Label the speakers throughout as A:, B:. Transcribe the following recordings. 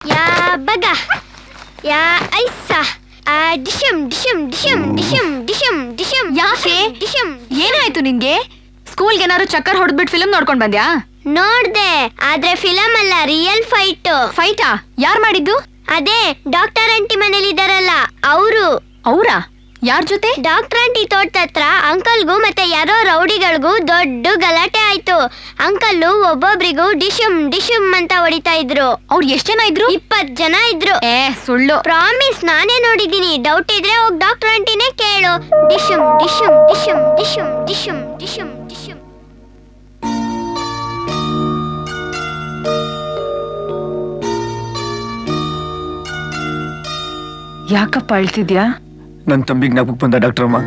A: ಯಾ ಬಗ ಯಾ ಐಸ ಡಿಶಮ್ ಡಿಶಮ್ ಡಿಶಮ್ ಡಿಶಮ್ ಡಿಶಮ್ ಡಿಶಮ್
B: ಯಾಕೆ
A: ಡಿಶಮ್
B: ಏನಾಯ್ತು ನಿನ್ಗೆ? ಸ್ಕೂಲ್ಗೆ ಏನಾದ್ರು ಚಕ್ಕರ್ ಹೊಡೆದ್ಬಿಟ್ಟು ಫಿಲ್ಮ್ ನೋಡ್ಕೊಂಡ್ ಬಂದ್ಯಾ?
A: ನೋಡ್ದೆ, ಆದ್ರೆ ಫಿಲಮ್ ಅಲ್ಲ, ರಿಯಲ್
B: ಫೈಟಾ? ಯಾರ್ ಮಾಡಿದ್ದು?
A: ಅದೇ ಡಾಕ್ಟರ್ ಆಂಟಿ ಮನೇಲಿ ಇದಾರಲ್ಲ ಅವರು.
B: ಅವ್ರಾ? ಯಾರ್ ಜೊತೆ?
A: ಡಾಕ್ಟರ್ ಆಂಟಿ ತೋಟದ ಹತ್ರ ಅಂಕಲ್ಗೂ ಮತ್ತೆ ಯಾರೋ ರೌಡಿಗಳಿಗೂ ದೊಡ್ಡ ಗಲಾಟೆ ಆಯ್ತು. ಅಂಕಲ್ಲು ಒಬ್ಬೊಬ್ರಿಗೂ ಡಿಶಮ್ ಡಿಶಮ್ ಅಂತ ಹೊಡಿತಾ ಇದ್ರು.
B: ಅವ್ರು ಎಷ್ಟ್ ಜನ ಇದ್ರು?
A: 20 ಜನ ಇದ್ರು.
B: ಸುಳ್ಳು.
A: ಪ್ರಾಮಿಸ್, ನಾನೇ ನೋಡಿದೀನಿ. ಡೌಟ್ ಇದ್ರೆ ಹೋಗ್ ಡಾಕ್ಟರ್ ಆಂಟಿನೇ ಕೇಳು. ಡಿಶಮ್ ಡಿಶಮ್ ಡಿಶಮ್ ಡಿಶಮ್ ಡಿಶಮ್ ಡಿಶಮ್ ಡಿಶಮ್.
B: ಯಾಕಪ್ಪ ಅಳ್ತಿದ್ಯಾ?
C: ನನ್ನ ತಂಬಿಗೆ ಜ್ಞಾಪಕ ಬಂದ ಡಾಕ್ಟ್ರಮ್ಮ.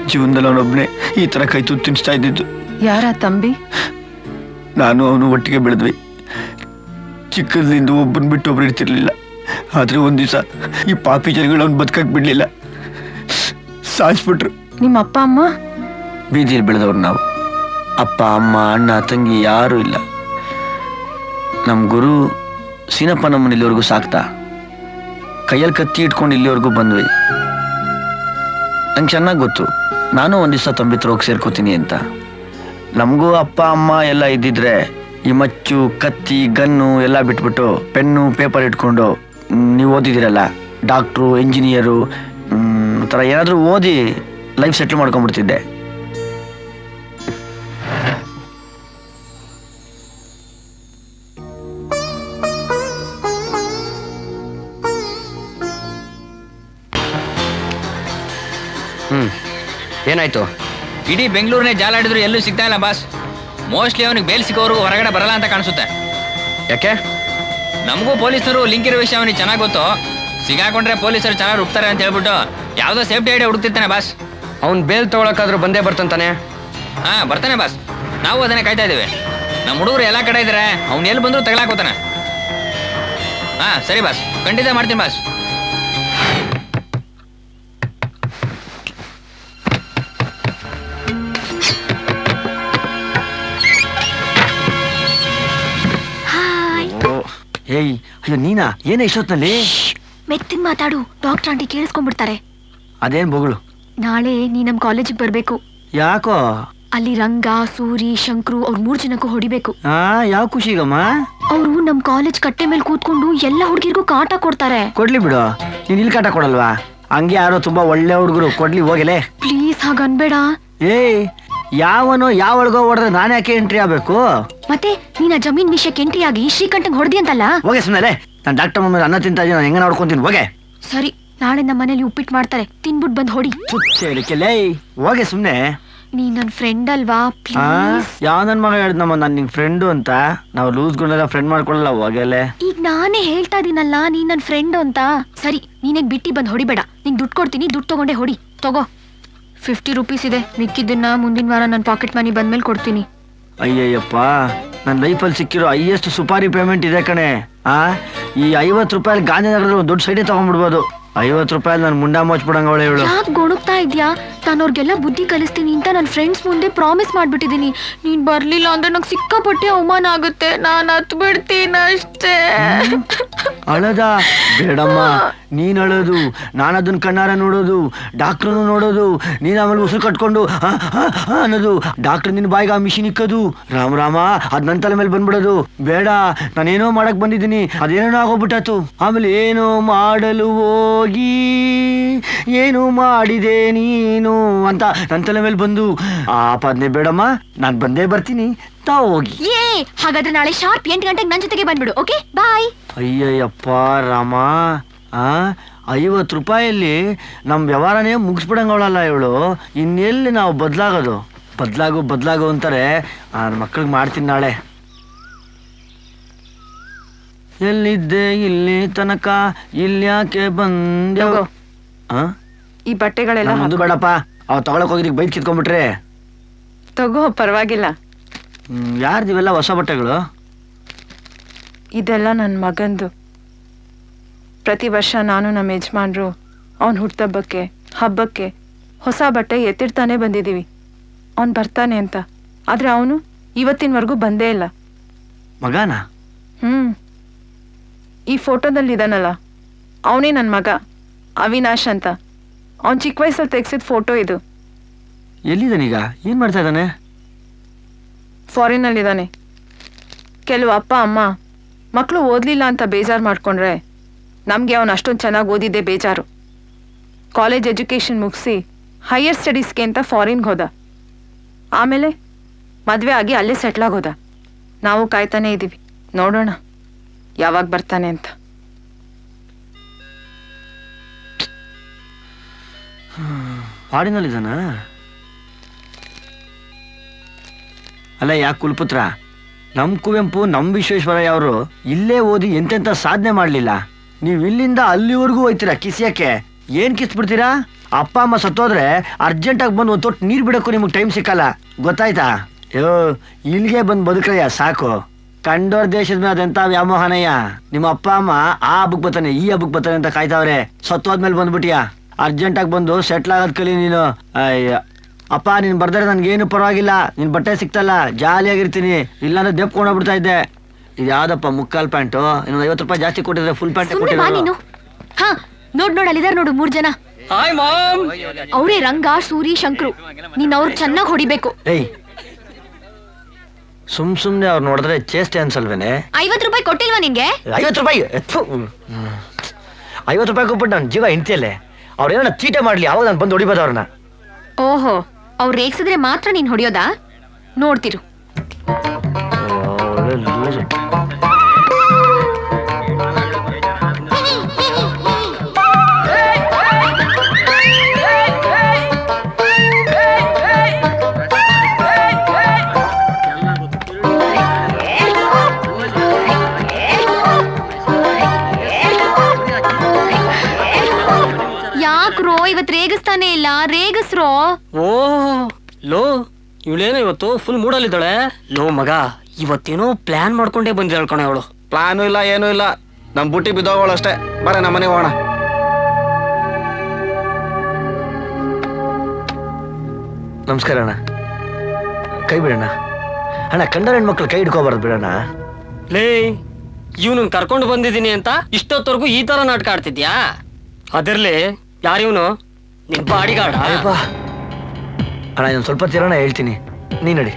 C: ಜೀವನದಲ್ಲಿ ಅವನೊಬ್ಬನೇ ಈ ಥರ ಕೈ ತುತ್ತು ತಿನ್ನಿಸ್ತಾ ಇದ್ದಿದ್ದು.
B: ಯಾರ ತಂಬಿ?
C: ನಾನು ಅವನು ಒಟ್ಟಿಗೆ ಬೆಳೆದ್ವಿ. ಚಿಕ್ಕದ್ರಿಂದ ಒಬ್ಬನ ಬಿಟ್ಟು ಒಬ್ರು ಇರ್ತಿರ್ಲಿಲ್ಲ. ಆದ್ರೆ ಒಂದ್ ದಿವಸ ಈ ಪಾಪಿ ಜನಗಳು ಅವ್ನು ಬದುಕಕ್ಕೆ ಬಿಡ್ಲಿಲ್ಲ, ಸಾಯಿಸ್ಬಿಟ್ರು.
B: ನಿಮ್ಮ ಅಪ್ಪ ಅಮ್ಮ?
C: ಬೀದಿಯಲ್ಲಿ ಬೆಳೆದವ್ರು ನಾವು. ಅಪ್ಪ ಅಮ್ಮ ಅಣ್ಣ ತಂಗಿ ಯಾರೂ ಇಲ್ಲ. ನಮ್ಮ ಗುರು ಸೀನಪ್ಪ ನಮ್ಮನ್ನ ಇಲ್ಲಿವರೆಗೂ ಸಾಕ್ತಾ, ಕೈಯಲ್ಲಿ ಕತ್ತಿ ಇಟ್ಕೊಂಡು ಇಲ್ಲಿವರೆಗೂ ಬಂದ್ವಿ. ನಂಗೆ ಚೆನ್ನಾಗಿ ಗೊತ್ತು, ನಾನು ಒಂದ್ ದಿವಸ ತಂಬಿ ಹತ್ರ ಹೋಗಿ ಸೇರ್ಕೋತೀನಿ ಅಂತ. ನಮಗೂ ಅಪ್ಪ ಅಮ್ಮ ಎಲ್ಲ ಇದ್ದಿದ್ರೆ ಈ ಮಚ್ಚು ಕತ್ತಿ ಗನ್ನು ಎಲ್ಲ ಬಿಟ್ಬಿಟ್ಟು ಪೆನ್ನು ಪೇಪರ್ ಇಟ್ಕೊಂಡು ನೀವು ಓದಿದಿರಲ್ಲ, ಡಾಕ್ಟ್ರು ಇಂಜಿನಿಯರು ಥರ ಏನಾದರೂ ಓದಿ ಲೈಫ್ ಸೆಟ್ಲ್ ಮಾಡ್ಕೊಂಡ್ಬಿಡ್ತಿದ್ದೆ.
D: ಏನಾಯ್ತು? ಇಡೀ ಬೆಂಗಳೂರನ್ನೇ ಜಾಲಾಡಿದ್ರು ಎಲ್ಲೂ ಸಿಗ್ತಾ ಇಲ್ಲ ಬಾಸ್. ಮೋಸ್ಟ್ಲಿ ಅವನಿಗೆ ಬೇಲ್ ಸಿಗೋರು ಹೊರಗಡೆ ಬರಲ್ಲ ಅಂತ ಕಾಣಿಸುತ್ತೆ. ಯಾಕೆ? ನಮಗೂ ಪೊಲೀಸರು ಲಿಂಕ್ ಇರೋ ವಿಷಯ ಅವನಿಗೆ ಚೆನ್ನಾಗಿ ಗೊತ್ತು. ಸಿಗಾಕೊಂಡ್ರೆ ಪೊಲೀಸರು ಚೆನ್ನಾಗಿ ಹುಡ್ತಾರೆ ಅಂತ ಹೇಳ್ಬಿಟ್ಟು ಯಾವುದೋ ಸೇಫ್ಟಿ ಐಡಿಯಾ ಹುಡುಕ್ತಿರ್ತಾನೆ ಬಾಸ್.
E: ಅವ್ನು ಬೇಲ್ ತಗೊಳಕಾದ್ರೂ ಬಂದೇ ಬರ್ತಾನೆ.
D: ಹಾಂ ಬರ್ತಾನೆ ಬಾಸ್, ನಾವು ಅದನ್ನೇ ಕಾಯ್ತಾ ಇದ್ದೀವಿ. ನಮ್ಮ ಹುಡುಗರು ಎಲ್ಲ ಕಡೆ ಇದ್ದಾರೆ, ಅವ್ನು ಎಲ್ಲಿ ಬಂದರೂ ತಗೊಳಕೋತಾನೆ. ಹಾಂ ಸರಿ ಬಾಸ್, ಖಂಡಿತ ಮಾಡ್ತೀನಿ ಬಾಸ್.
C: ಏಯ್ ಅಯ್ಯೋ ನೀನಾ? ಏನೇ ಇಷ್ಟೊತ್ತಿನಲ್ಲಿ?
B: ಮೆತ್ತಿನ ಮಾತಾಡು, ಡಾಕ್ಟರ್ ಆಂಟಿ ಕೇಳಿಸ್ಕೊಂಡ್ಬಿಡ್ತಾರೆ.
C: ಅದೇನ್ ಬೊಗಳು?
B: ನಾಳೆ ನೀ ನಮ್ ಕಾಲೇಜಿಗೆ ಬರ್ಬೇಕು.
C: ಯಾಕೋ?
B: ಅಲ್ಲಿ ರಂಗ, ಸೂರಿ, ಶಂಕ್ರು ಅವ್ರ 3 ಜನಕ್ಕೂ ಹೊಡಿಬೇಕು.
C: ಯಾವ ಖುಷಿಗಮ್ಮ?
B: ಅವರು ನಮ್ ಕಾಲೇಜ್ ಕಟ್ಟೆ ಮೇಲೆ ಕೂತ್ಕೊಂಡು ಎಲ್ಲ ಹುಡುಗಿರ್ಗೂ ಕಾಟ ಕೊಡ್ತಾರೆ.
C: ಕೊಡ್ಲಿ ಬಿಡು, ನೀನ್ ಇಲ್ಲಿ ಕಾಟ ಕೊಡಲ್ವಾ? ಹಂಗೆ ಯಾರೋ ತುಂಬಾ ಒಳ್ಳೆ ಹುಡುಗರು, ಕೊಡ್ಲಿ ಹೋಗಲೇ.
B: ಪ್ಲೀಸ್ ಹಾಗನ್ಬೇಡ.
C: ಏಯ್ ಯಾವನೋ ಯಾವಳಿಗೋ ಹೊಡೆದ್ರೆ ನಾನು ಯಾಕೆ ಎಂಟ್ರಿ ಆಗ್ಬೇಕು?
B: ಮತ್ತೆ ನೀನ ಜಮೀನ್ ವಿಷಯಕ್ಕೆ ಎಂಟ್ರಿ ಆಗಿ ಶ್ರೀಕಂಠಂಗ್ ಹೊಡೆದಿ ಅಂತಲ್ಲ?
C: ಹೋಗೆ ಸುಮ್ಮನೆ. ನಾನು ಡಾಕ್ಟರ್ ಮಮ್ಮ ಅನ್ನ ತಿಂತಾ ಇದ್ದೀನಿ, ನಾನು ಹೆಂಗ ನೋಡ್ಕೊಂತೀನಿ. ಹೋಗೆ.
B: ಸರಿ, ನಾಳೆ ನಮ್ಮ ಮನೇಲಿ ಉಪ್ಪಿಟ್ಟು ಮಾಡ್ತಾರೆ, ತಿನ್ಬಿಟ್ ಬಂದ್ ಹೊಡಿ.
C: ಹೇಳಿಕೆಲೇ ಹೋಗೆ ಸುಮ್ಮನೆ.
B: ನೀ ನನ್ ಫ್ರೆಂಡ್ ಅಲ್ವಾ, ಪ್ಲೀಸ್.
C: ಯಾವ ನನ್ ಮಗ ಹೇಳಿದ್ನಮ್ಮ ನಾನು ನಿನ್ ಫ್ರೆಂಡು ಅಂತ? ನಾವು ಲೂಸ್ಗಳನ್ನೆಲ್ಲ ಫ್ರೆಂಡ್ ಮಾಡ್ಕೊಳ್ಳಲ್ಲ, ಹೋಗಲೇ.
B: ಈಗ ನಾನೇ ಹೇಳ್ತಾ ಇದೀನಲ್ಲ ನೀ ನನ್ ಫ್ರೆಂಡ್ ಅಂತ. ಸರಿ, ನೀನೇಗ್ ಬಿಟ್ಟಿ ಬಂದ್ ಹೊಡಿಬೇಡ. ನಿಂಗ್ ದುಡ್ಡು ಕೊಡ್ತೀನಿ, ದುಡ್ಡು ತಗೊಂಡೆ ಹೊಡಿ. ತಗೋ, 50 ರೂಪೀಸ್ ಇದೆ, ಮಿಕ್ಕಿದ್ದನ್ನ ಮುಂದಿನ ವಾರ ನನ್ನ ಪಾಕೆಟ್ ಮನಿ ಬಂದ್ಮೇಲೆ ಕೊಡ್ತೀನಿ.
C: ಅಯ್ಯಯ್ಯಪ್ಪ, ನನ್ನ ಲೈಫಲ್ಲಿ ಸಿಕ್ಕಿರೋ ಹೈಯೆಸ್ಟ್ ಸುಪಾರಿ ಪೇಮೆಂಟ್ ಇದೆ ಕಣೆ. ಈ 50 ರೂಪಾಯಿ ಗಾಂಧಿನಗರದಲ್ಲಿ ಒಂದು ದೊಡ್ಡ ಸೈಡೇ ತಗೊಂಡ್ಬಿಡ್ಬೋದು. 50 ರೂಪಾಯಿ ನಾನು ಮುಂಡಾ ಮೋಚ್ಬಿಡಂಗ ಅವಳೆ ಇವಳು.
B: ಯಾಕೆ ಗೊಣಗ್ತಾ ಇದ್ಯಾ? ನಾನು ಅವ್ರಿಗೆಲ್ಲ ಬುದ್ಧಿ ಕಲಿಸ್ತೀನಿ ಅಂತ ನನ್ನ ಫ್ರೆಂಡ್ಸ್ ಮುಂದೆ ಪ್ರಾಮಿಸ್ ಮಾಡ್ಬಿಟ್ಟಿದೀನಿ. ನೀನ್ ಬರ್ಲಿಲ್ಲ ಅಂದ್ರೆ ನಂಗೆ ಸಿಕ್ಕಾಪಟ್ಟೆ ಅವಮಾನ ಆಗುತ್ತೆ. ನಾನು ಹತ್ ಬಿಡ್ತೀನಿ ಅಷ್ಟೇ.
C: ಅಳದ ಬೇಡಮ್ಮ, ನೀನ್ ಅಳೋದು, ನಾನು ಅದನ್ನ ಕಣ್ಣಾರ ನೋಡೋದು, ಡಾಕ್ಟ್ರನ್ನು ನೋಡೋದು, ನೀನ್ ಆಮೇಲೆ ಉಸಿರು ಕಟ್ಕೊಂಡು ಅನ್ನೋದು, ಡಾಕ್ಟರ್ ನಿನ್ ಬಾಯಿಗೆ ಆ ಮಿಷಿನ್ ಇಕ್ಕೋದು, ರಾಮ ರಾಮ ಅದ್ ನನ್ನ ತಲೆ ಮೇಲೆ ಬಂದ್ಬಿಡೋದು. ಬೇಡ, ನಾನೇನೋ ಮಾಡಕ್ ಬಂದಿದ್ದೀನಿ, ಅದೇನೋ ಆಗೋಗ್ಬಿಟ್ಟಾತು. ಆಮೇಲೆ ಏನೋ ಮಾಡಲು ಹೋಗಿ ಏನು ಮಾಡಿದೆ ನೀನು ಅಂತ ನನ್ನ ತಲೆ ಮೇಲೆ ಬಂದು ಆಪಾದನೆ. ಬೇಡಮ್ಮ, ನಾನ್ ಬಂದೇ ಬರ್ತೀನಿ, ತಾವು ಹೋಗಿ.
B: ಹಾಗಾದ್ರೆ ನಾಳೆ ಶಾರ್ಪ್ 8 ಗಂಟೆಗೆ ನನ್ನ ಜೊತೆಗೆ ಬಂದ್ಬಿಡು. ಓಕೆ, ಬಾಯ್.
C: ಅಯ್ಯಯ್ಯಪ್ಪ ರಾಮ, 50 ರೂಪಾಯಲ್ಲಿ ನಮ್ಮ ವ್ಯವಹಾರನೇ ಮುಗಿಸ್ಬಿಡಂಗವಳಲ್ಲ ಇವಳು. ಇನ್ನೆಲ್ಲಿ ನಾವು ಬದಲಾಗೋದು? ಬದಲಾಗು ಅಂತಾರೆ. ನನ್ನ ಮಕ್ಳಿಗೆ ಮಾಡ್ತೀನಿ ನಾಳೆ. ಎಲ್ಲಿದ್ದೆ ಇಲ್ಲಿ ತನಕ, ಇಲ್ಯಾಕೆ ಬಂದೆ?
F: ಈ ಬಟ್ಟೆಗಳೆಲ್ಲ
C: ಮುಂದೆ ಬೇಡಪ್ಪ, ಅವ್ ತಗೊಳಕ್ ಹೋಗಿದ್ದಕ್ಕೆ ಬೈಕ್ ಕಿತ್ಕೊಂಡ್ಬಿಟ್ರೆ.
F: ತಗೋ, ಪರವಾಗಿಲ್ಲ.
C: ಯಾರ್ದಿವೆಲ್ಲ ಹೊಸ ಬಟ್ಟೆಗಳು?
F: ಇದೆಲ್ಲ ನನ್ನ ಮಗಂದು. ಪ್ರತಿ ವರ್ಷ ನಾನು ನಮ್ಮ ಯಜಮಾನ್ರು ಅವನ್ ಹುಟ್ಟುಹಬ್ಬಕ್ಕೆ, ಹಬ್ಬಕ್ಕೆ ಹೊಸ ಬಟ್ಟೆ ಎತ್ತಿಡ್ತಾನೆ ಬಂದಿದ್ದೀವಿ. ಅವನ್ ಬರ್ತಾನೆ ಅಂತ. ಆದ್ರೆ ಅವನು ಇವತ್ತಿನವರೆಗೂ ಬಂದೇ ಇಲ್ಲ.
C: ಮಗನ?
F: ಈ ಫೋಟೋದಲ್ಲಿ ಇದಾನಲ್ಲ ಅವನೇ ನನ್ನ ಮಗ ಅವಿನಾಶ್ ಅಂತ. ಅವ್ನು ಚಿಕ್ಕ ವಯಸ್ಸಲ್ಲಿ ತೆಗ್ಸಿದ ಫೋಟೋ ಇದು.
C: ಎಲ್ಲಿದ್ದಾನೀಗ? ಏನ್ ಮಾಡ್ತಾ ಇದ್ದಾನೆ?
F: ಫಾರಿನಲ್ಲಿದ್ದಾನೆ. ಕೆಲವು ಅಪ್ಪ ಅಮ್ಮ ಮಕ್ಕಳು ಓದಲಿಲ್ಲ ಅಂತ ಬೇಜಾರು ಮಾಡ್ಕೊಂಡ್ರೆ ನಮಗೆ ಅವನು ಅಷ್ಟೊಂದು ಚೆನ್ನಾಗಿ ಓದಿದ್ದೆ ಬೇಜಾರು. ಕಾಲೇಜ್ ಎಜುಕೇಷನ್ ಮುಗಿಸಿ ಹೈಯರ್ ಸ್ಟಡೀಸ್ಗೆ ಅಂತ ಫಾರಿನ್ಗೆ ಹೋದ. ಆಮೇಲೆ ಮದುವೆ ಆಗಿ ಅಲ್ಲೇ ಸೆಟ್ಲ್ ಆಗೋದ. ನಾವು ಕಾಯ್ತಾನೆ ಇದ್ದೀವಿ, ನೋಡೋಣ ಯಾವಾಗ ಬರ್ತಾನೆ ಅಂತ.
C: ಹಾಡಿನಲ್ಲಿದ್ದಾನ? ಅಲ್ಲ ಯಾಕೆ ಕುಲಪುತ್ರ, ನಮ್ ಕುವೆಂಪು ನಮ್ ವಿಶ್ವೇಶ್ವರಯ್ಯ ಅವರು ಇಲ್ಲೇ ಓದಿ ಎಂತೆಂತ ಸಾಧನೆ ಮಾಡ್ಲಿಲ್ಲ, ನೀವ್ ಇಲ್ಲಿಂದ ಅಲ್ಲಿವರೆಗೂ ಹೋಯ್ತೀರಾ ಕಿಸಿಯಕ್ಕೆ? ಏನ್ ಕಿಸ್ಬಿಡ್ತೀರಾ? ಅಪ್ಪ ಅಮ್ಮ ಸತ್ತೋದ್ರೆ ಅರ್ಜೆಂಟ್ ಆಗಿ ಬಂದು ಒಂದ್ ತೊಟ್ಟು ನೀರ್ ಬಿಡಕ್ಕೂ ನಿಮ್ಗೆ ಟೈಮ್ ಸಿಕ್ಕಲ್ಲ, ಗೊತ್ತಾಯ್ತಾ? ಅಯ್ಯೋ ಇಲ್ಲಿಗೆ ಬಂದ್ ಬದುಕ್ರಯ್ಯ ಸಾಕು. ಕಂಡೋರ್ ದೇಶದ ಮೇಲೆ ಅದೆಂತ ವ್ಯಾಮೋಹನಯ್ಯ. ನಿಮ್ಮ ಅಪ್ಪ ಅಮ್ಮ ಆ ಹಬ್ಬಕ್ ಬರ್ತಾನೆ ಈ ಹಬ್ಬಕ್ ಬರ್ತಾನೆ ಅಂತ ಕಾಯ್ತಾವ್ರೆ, ಸತ್ತೋದ್ಮೇಲೆ ಬಂದ್ಬಿಟ್ಟಿಯಾ? ಅರ್ಜೆಂಟ್ ಆಗಿ ಬಂದು ಸೆಟ್ಲ್ ಆಗೋದ್ ಕಲಿ ನೀನು. ಅಯ್ಯ ಅಪ್ಪ, ನೀನ್ ಬರ್ದರೆ ನನ್ಗೇನು ಪರವಾಗಿಲ್ಲ, ನಿನ್ ಬಟ್ಟೆ ಸಿಕ್ತಲ್ಲ ಜಾಲಿಯಾಗಿರ್ತೀನಿ, ಇಲ್ಲಾಂದ್ರೆ ದೆಪ್ಕೊಂಡೋಗ್ಬಿಡ್ತಾ ಇದ್ದೆ. ಇದು ಯಾವ್ದಪ್ಪ ಮುಕ್ಕಾಲ್ ಪ್ಯಾಂಟು? ಇನ್ನೊಂದು 50 ರೂಪಾಯಿ ಜಾಸ್ತಿ ಕೊಟ್ಟಿದ್ರೆ ಫುಲ್ ಪ್ಯಾಂಟ್
B: ನೀನು. ಹಾ ನೋಡ್ ಅಲ್ಲಿದಾರ ನೋಡು 3 ಜನ. ಅವರೇ ರಂಗ, ಸೂರಿ, ಶಂಕ್ರು. ನೀನ್ ಅವ್ರು ಚೆನ್ನಾಗಿ ಹೊಡಿಬೇಕು.
C: ಏಯ್ ಸುಮ್ನೆ ಅವ್ರು ನೋಡಿದ್ರೆ ಚೇಷ್ಟೆ ಅನ್ಸಲ್ವೇನೆ?
B: 50 ರೂಪಾಯಿ ಕೊಟ್ಟಿಲ್ವಾ ನಿನ್ಗೆ?
C: 50 ರೂಪಾಯಿ 50 ರೂಪಾಯಿ ಕೊಟ್ಬಿಟ್ಟು ನನ್ನ ಜೀವ ಹಿಂಡ್ತಿಯಲ್ಲೇ. ಅವ್ರೇನ ಚೀಟೆ ಮಾಡ್ಲಿ, ಅವಾಗ ನಾನು ಬಂದು ಹೊಡಿಬೋದು ಅವ್ರನ್ನ.
B: ಓಹೋ, ಅವ್ರು ರೇಗ್ಸಿದ್ರೆ ಮಾತ್ರ ನೀನ್ ಹೊಡಿಯೋದಾ? ನೋಡ್ತಿರು. ಯಾಕ್ರೋ ಇವತ್ ರೇಗಿಸ್ತಾನೆ ಇಲ್ಲ? ರೇಗಿಸ್ರೋ.
G: ಓ ಲೋ, ಇವಳೇನೋ ಇವತ್ತು ಫುಲ್ ಮೂಡಲ್ಲಿದ್ದಾಳೆ. ಲೋ ಮಗ, ಇವತ್ತೇನೋ ಪ್ಲಾನ್ ಮಾಡ್ಕೊಂಡೇ ಬಂದಿದ್ದಾಳೆ ಕಣೆ ಅವಳು.
E: ಪ್ಲಾನು ಇಲ್ಲ ಏನೂ ಇಲ್ಲ, ನಮ್ ಬುಟ್ಟಿ ಬಿದ್ದೋಗಳು ಅಷ್ಟೇ. ಬರ ನಮ್ಮ ಮನೆಗೆ ಹೋಗೋಣ.
C: ನಮಸ್ಕಾರ ಅಣ್ಣ, ಕೈ ಬಿಡೋಣ ಅಣ್ಣ. ಕಂಡರ ಹೆಣ್ಮಕ್ಳು ಕೈ ಹಿಡ್ಕೋಬಾರ್ದು ಬಿಡೋಣ.
G: ಲೇ, ಇವನು ಕರ್ಕೊಂಡು ಬಂದಿದ್ದೀನಿ ಅಂತ ಇಷ್ಟೊತ್ತವರೆಗೂ ಈ ತರ ನಾಟಕ ಆಡ್ತಿದ್ಯಾ? ಅದಿರ್ಲಿ, ಯಾರಿವನು? ನಿನ್ ಬಾಡಿಗಾರ್ಡ?
C: ಅಯ್ಯಪ್ಪ ಅಣ್ಣ, ಇನ್ನೊಂದು ಸ್ವಲ್ಪ ತಿರೋಣ ಹೇಳ್ತೀನಿ, ನೀ ನಡಿ.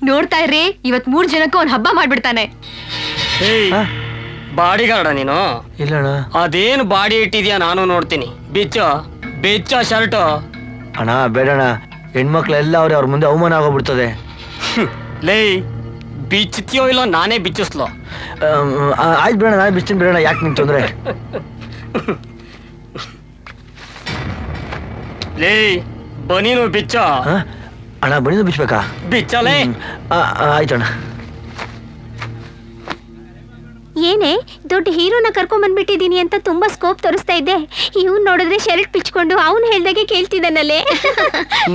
B: ನೋಡ್ತಾ ಇರ್ರಿ, ಇವತ್ 3 ಜನಕ್ಕೂ ಅವ್ನ್ ಹಬ್ಬ ಮಾಡ್ಬಿಡ್ತಾನೆ.
G: ಏಯ್,
C: ಹಾ?
G: ಬಾಡಿಗಾರ್ಡ ನೀನು?
C: ಇಲ್ಲಣ್ಣ.
G: ಅದೇನು ಬಾಡಿ ಇಟ್ಟಿದ್ಯಾ ನಾನು ನೋಡ್ತೀನಿ. ಬೆಚ್ಚ ಶರ್ಟ್.
C: ಅಣ್ಣ ಬೇಡಣ್ಣ, ಹೆಣ್ಮಕ್ಳೆಲ್ಲ ಅವ್ರ ಮುಂದೆ ಅವಮಾನ ಆಗೋಗ್ಬಿಡ್ತದೆ.
G: ಲೇ, ಬಿಚ್ಚತಿಯೋ ಇಲ್ಲ ನಾನೇ ಬಿಚ್ಚಿಸ್ಲೋ?
C: ಆಯ್ತು ಬಿಡೋಣ, ನಾನೇ ಬಿಡ್ತೀನಿ ಬಿಡೋಣ, ಯಾಕೆ ನಿಂಗೆ ತೊಂದರೆ?
G: ಲೇ, ಬನೀನು ಬಿಚ್ಚ.
C: ಅಣ್ಣ ಬಣಿದು ಬಿಚ್ಬೇಕಾ?
G: ಬಿಚ್ಚಲೇ.
C: ಆಯ್ತು ಅಣ್ಣ.
A: ಏನೇ ದೊಡ್ಡ ಹೀರೋನ ಕರ್ಕೊಂಡ್ ಬಂದ್ಬಿಟ್ಟಿದೀನಿ ಅಂತ ತುಂಬಾ ಸ್ಕೋಪ್ ತೋರಿಸ್ತಾ ಇದ್ದೆ. ಇವ್ನ್ ನೋಡಿದ್ರೆ ಶರ್ಟ್ ಪಿಚ್ಕೊಂಡು ಅವ್ನು ಹೇಳ್ದಾಗೆ ಕೇಳ್ತಿದ್ದಾನಲ್ಲೇ.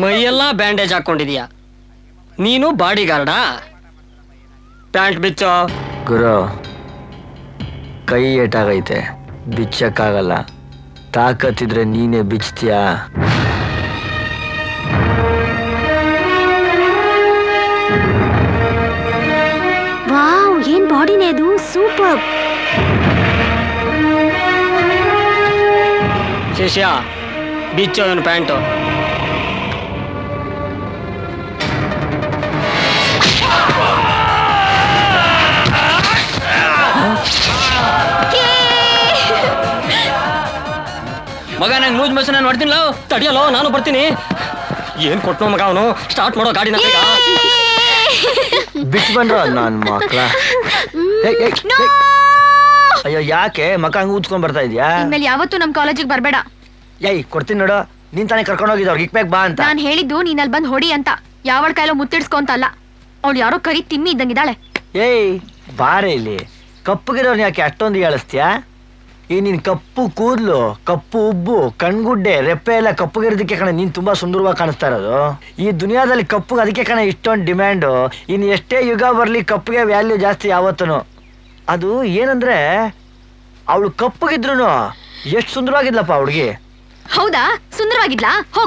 G: ಮೈಯೆಲ್ಲ ಬ್ಯಾಂಡೇಜ್ ಹಾಕೊಂಡಿದ್ಯಾ? ನೀನು ಬಾಡಿಗಾರ್ಡಾ? ಪ್ಯಾಂಟ್ ಬಿಚ್ಚೋ.
C: ಗುರು, ಕೈ ಏಟಾಗೈತೆ, ಬಿಚ್ಚಕ್ಕಾಗಲ್ಲ. ತಾಕತ್ತಿದ್ರೆ ನೀನೇ ಬಿಚ್ತೀಯಾ?
A: ವಾವ್, ಏನ್ ಬಾಡಿನೇ ಅದು, ಸೂಪರ್.
G: ಶಿಷ್ಯ, ಬಿಚ್ಚೋ ಇವನು ಪ್ಯಾಂಟು.
D: ಮಗ ನಂಗೆ ಲೂಸ್ ಮೋಷನ್ ನೋಡ್ತೀನಿ.
G: ತಡಿಯಲ್ಲೋ, ನಾನು ಬರ್ತೀನಿ. ಏನ್ ಕೊಟ್ನೋ ಮಗ ಅವನು? ಸ್ಟಾರ್ಟ್ ಮಾಡೋ ಗಾಡಿನ.
C: ಬಿಟ್ಟು ಬಂದ್ರ ನನ್ ಮಕ್ಳ. ಅಯ್ಯೋ ಯಾಕೆ ಮಕ್ಕ ಹಂಗ ಊದ್ಕೊಂಡ್ ಬರ್ತಾ ಇದ್ಯಾ?
B: ಇನ್ಮೇಲೆ ಯಾವತ್ತೂ ನಮ್ ಕಾಲೇಜಿಗೆ ಬರ್ಬೇಡ.
C: ಏಯ್ ಕೊಡ್ತೀನಿ ನೋಡು, ನೀನ್ ತಾನೇ ಕರ್ಕೊಂಡು ಹೋಗಿದ್ ಅವ್ರಿಗೆ ಇಕ್ಬೇಕು ಬಾ ಅಂತ.
B: ನಾನ್ ಹೇಳಿದ್ದು ನೀನ್ ಅಲ್ಲಿ ಬಂದ್ ಹೊಡಿ ಅಂತ, ಯಾವಳ ಕೈಲೋ ಮುತ್ತಿಡ್ಸ್ಕೊಂತ ಅಲ್ಲ. ಅವಳು ಯಾರೋ ಕರಿ ತಿಮ್ಮಿ ಇದ್ದಂಗಿದ್ದಾಳೆ.
C: ಏಯ್ ಬಾರೆ ಇಲ್ಲಿ, ಕಪ್ಪುಗಿರೋರ್ನ ಯಾಕೆ ಅಷ್ಟೊಂದು ಹೇಳಿಸ್ತೀಯಾ? ಈ ನೀನ್ ಕಪ್ಪು ಕೂದ್ಲು, ಕಪ್ಪು ಉಬ್ಬು, ಕಣ್ಗುಡ್ಡೆ, ರೆಪ್ಪೆ ಎಲ್ಲ ಕಪ್ಪುಗಿರೋದಕ್ಕೆ ಕಣ ನೀನ್ ತುಂಬಾ ಸುಂದರವಾಗಿ ಕಾಣಿಸ್ತಾ ಇರೋದು. ಈ ದುನಿಯಾದಲ್ಲಿ ಕಪ್ಪುಗೆ ಅದಕ್ಕೆ ಕಣ ಇಷ್ಟೊಂದು ಡಿಮ್ಯಾಂಡು. ಇನ್ ಎಷ್ಟೇ ಯುಗ ಬರ್ಲಿ ಕಪ್ಪುಗೆ ವ್ಯಾಲ್ಯೂ ಜಾಸ್ತಿ ಯಾವತ್ತೂ. ಅದು ಏನಂದ್ರೆ ಅವಳು ಕಪ್ಪುಗಿದ್ರು ಎಷ್ಟು ಸುಂದರವಾಗಿದ್ಲಪ್ಪ ಹುಡುಗಿ.
B: ಹೌದಾ? ಸುಂದರವಾಗಿದ್ಲಾ? ಹೋಗ್